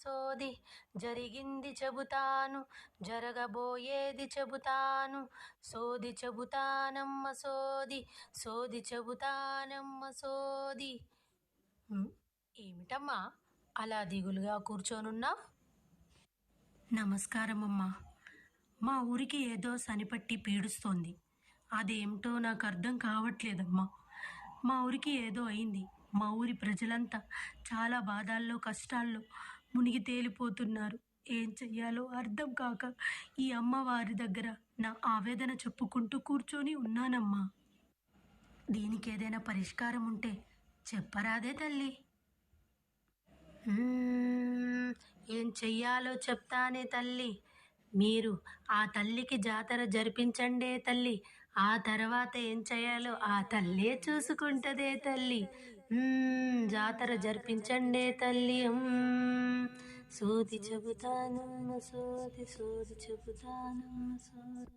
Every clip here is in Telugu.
సోది జరిగింది చెబుతాను జరగబోయేది చెబుతాను సోది చెబుతానమ్మ సోది సోది చెబుతానమ్మ సోది. ఏమిటమ్మా అలా దిగులుగా కూర్చోనున్నావు? నమస్కారం అమ్మా. మా ఊరికి ఏదో సనిపట్టి పీడుస్తోంది. అదేమిటో నాకు అర్థం కావట్లేదమ్మా. మా ఊరికి ఏదో అయింది. మా ఊరి ప్రజలంతా చాలా బాధల్లో కష్టాల్లో మునిగి తేలిపోతున్నారు. ఏం చెయ్యాలో అర్థం కాక ఈ అమ్మవారి దగ్గర నా ఆవేదన చెప్పుకుంటూ కూర్చొని ఉన్నానమ్మా. దీనికి ఏదైనా పరిష్కారం ఉంటే చెప్పరాదే తల్లి? ఏం చెయ్యాలో చెప్తానే తల్లి. మీరు ఆ తల్లికి జాతర జరిపించండే తల్లి. ఆ తర్వాత ఏం చేయాలో ఆ తల్లే చూసుకుంటదే తల్లి. జాతర జరిపించండే తల్లి. సోది చెబుతానమ్మ సోది సోది చెబుతానమ్మ సోది.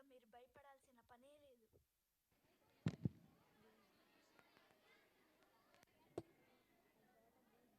మీరు భయపడాల్సిన పనే లేదు.